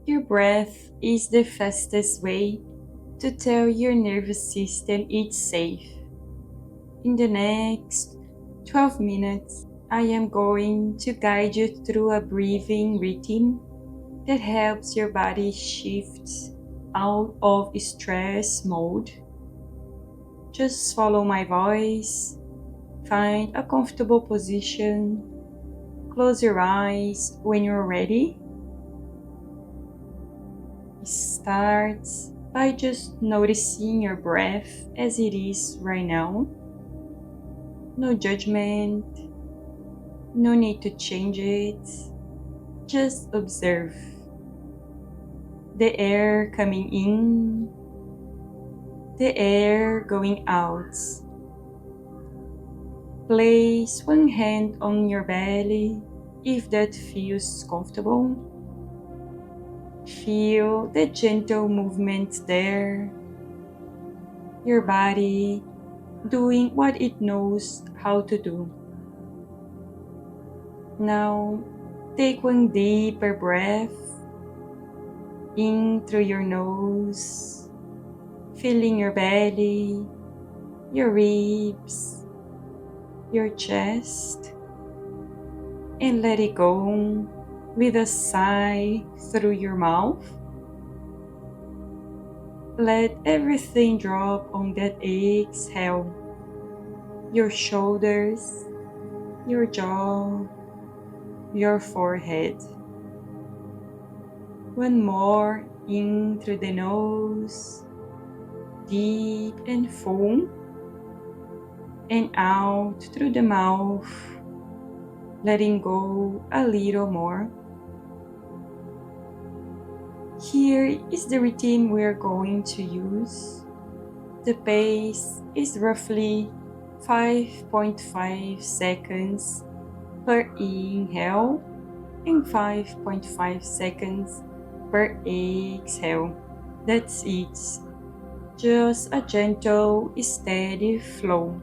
Your breath is the fastest way to tell your nervous system it's safe. In the next 12 minutes, I am going to guide you through a breathing rhythm that helps your body shift out of stress mode. Just follow my voice, find a comfortable position, close your eyes when you're ready. Start by just noticing your breath as it is right now. No judgment, no need to change it. Just observe the air coming in, the air going out. Place one hand on your belly if that feels comfortable. Feel the gentle movement there. Your body doing what it knows how to do. Now, take one deeper breath in through your nose, filling your belly, your ribs, your chest, and let it go with a sigh through your mouth. Let everything drop on that exhale. Your shoulders, your jaw, your forehead. One more in through the nose, deep and full, and out through the mouth, letting go a little more. Here is the routine we are going to use. The pace is roughly 5.5 seconds per inhale and 5.5 seconds per exhale. That's it. Just a gentle, steady flow.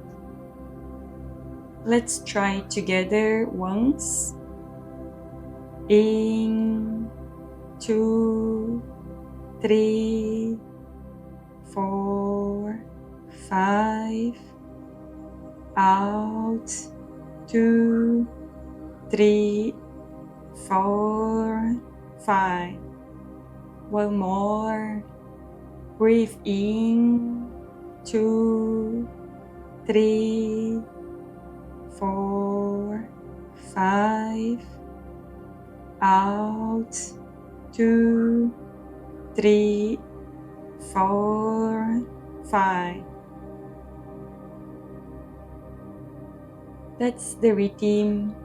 Let's try together once. In, 2, 3, 4, 5. Out, 2, 3, 4, 5. One more. Breathe in, 2, 3, 4, 5. Out, 2, 3, 4, 5. That's the rhythm.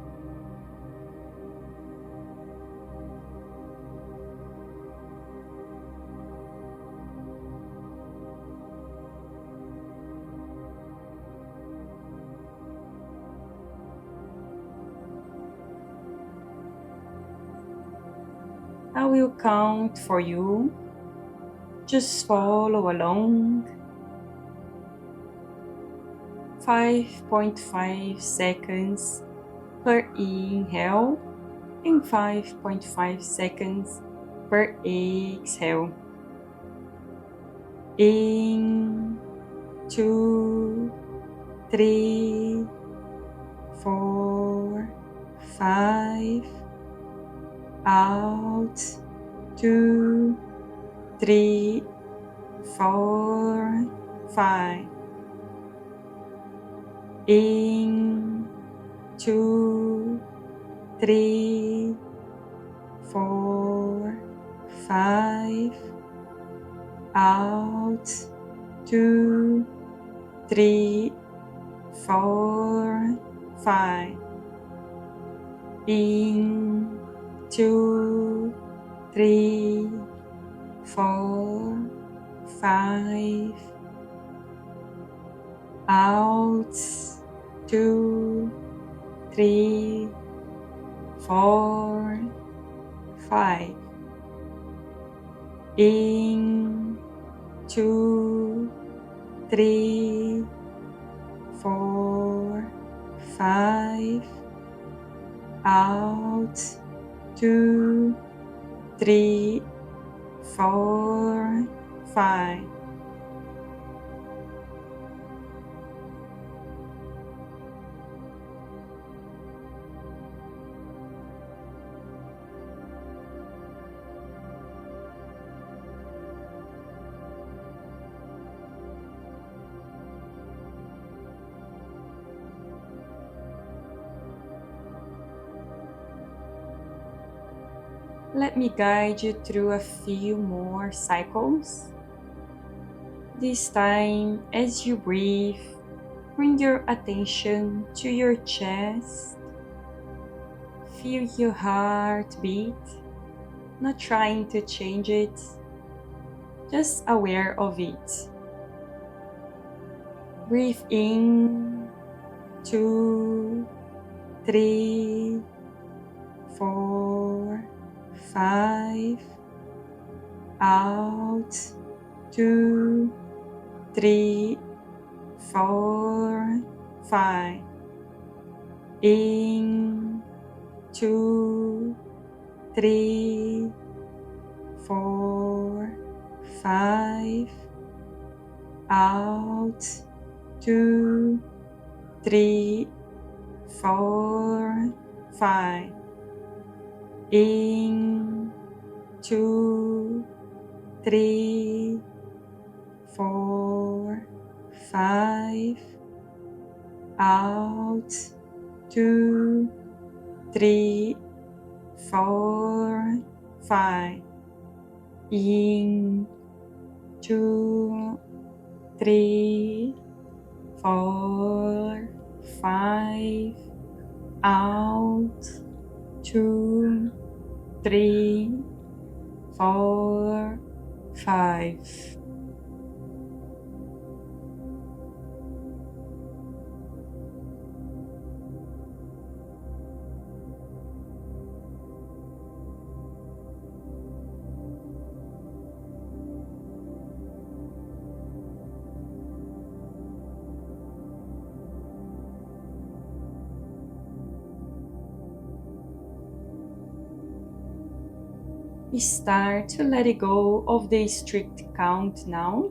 I will count for you. Just follow along. 5.5 seconds per inhale and 5.5 seconds per exhale. In, 2, 3, 4, 5. Out, 2, 3, 4, 5. In, 2, 3, 4, 5. Out, 2, 3, 4, 5. In, 2, 3, 4, 5. Out, 2, 3, 4, 5. In, 2, 3, 4, 5. Out, 2, 3, 4, 5. Let me guide you through a few more cycles. This time, as you breathe, bring your attention to your chest. Feel your heart beat, not trying to change it, just aware of it. Breathe in, 2, 3, 4, 5. Out, 2, 3, 4, 5. In, 2, 3, 4, 5. Out, 2, 3, 4, 5. In, 2, 3, 4, 5. Out, 2, 3, 4, 5. In, 2, 3, 4, 5. Out, 2, 3, 4, 5. Start to let it go of the strict count now.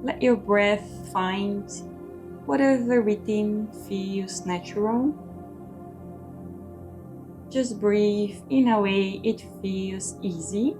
Let your breath find whatever rhythm feels natural. Just breathe in a way it feels easy.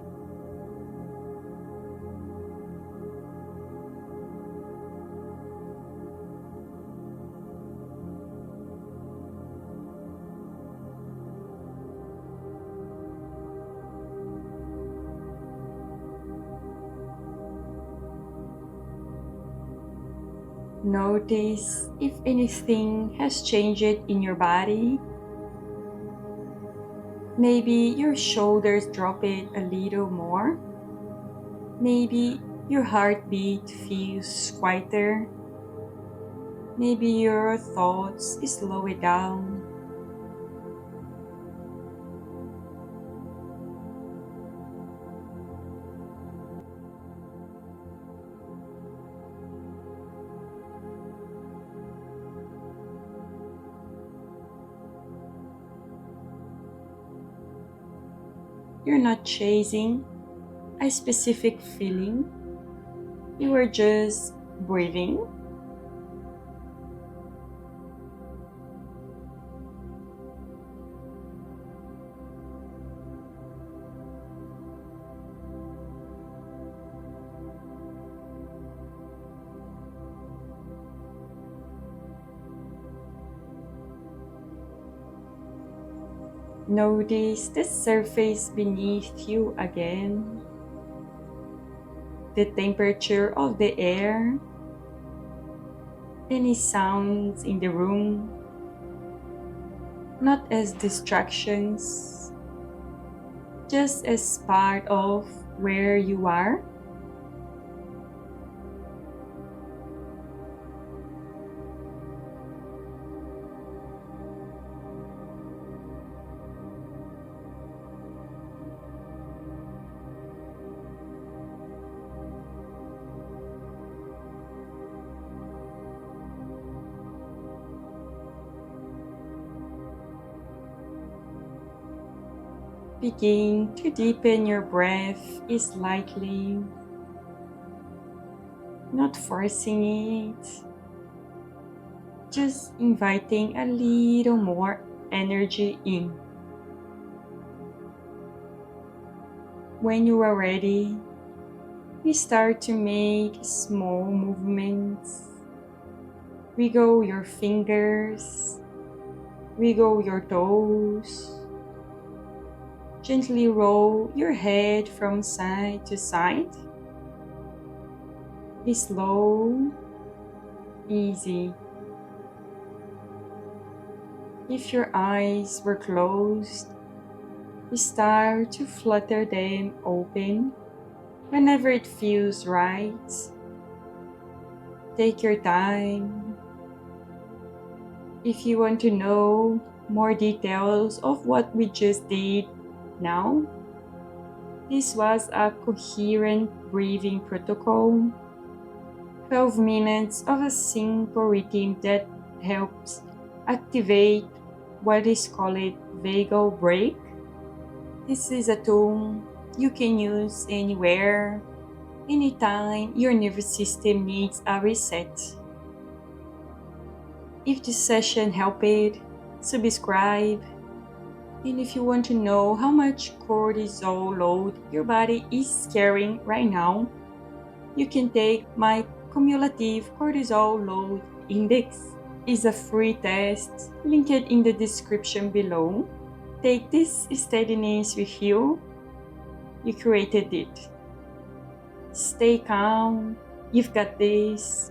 Notice if anything has changed in your body. Maybe your shoulders drop it a little more. Maybe your heartbeat feels quieter. Maybe your thoughts slow it down. You're not chasing a specific feeling. You are just breathing. Notice the surface beneath you again, the temperature of the air, any sounds in the room, not as distractions, just as part of where you are. Begin to deepen your breath slightly, not forcing it, just inviting a little more energy in. When you are ready, you start to make small movements. Wiggle your fingers, wiggle your toes. Gently roll your head from side to side. Be slow, easy. If your eyes were closed, start to flutter them open whenever it feels right. Take your time. If you want to know more details of what we just did now, this was a coherent breathing protocol, 12 minutes of a simple rhythm that helps activate what is called vagal break. This is a tool you can use anywhere, anytime your nervous system needs a reset. If this session helped, subscribe. And if you want to know how much cortisol load your body is carrying right now, you can take my cumulative cortisol load index. It's a free test linked in the description below. Take this steadiness with you. You created it. Stay calm. You've got this.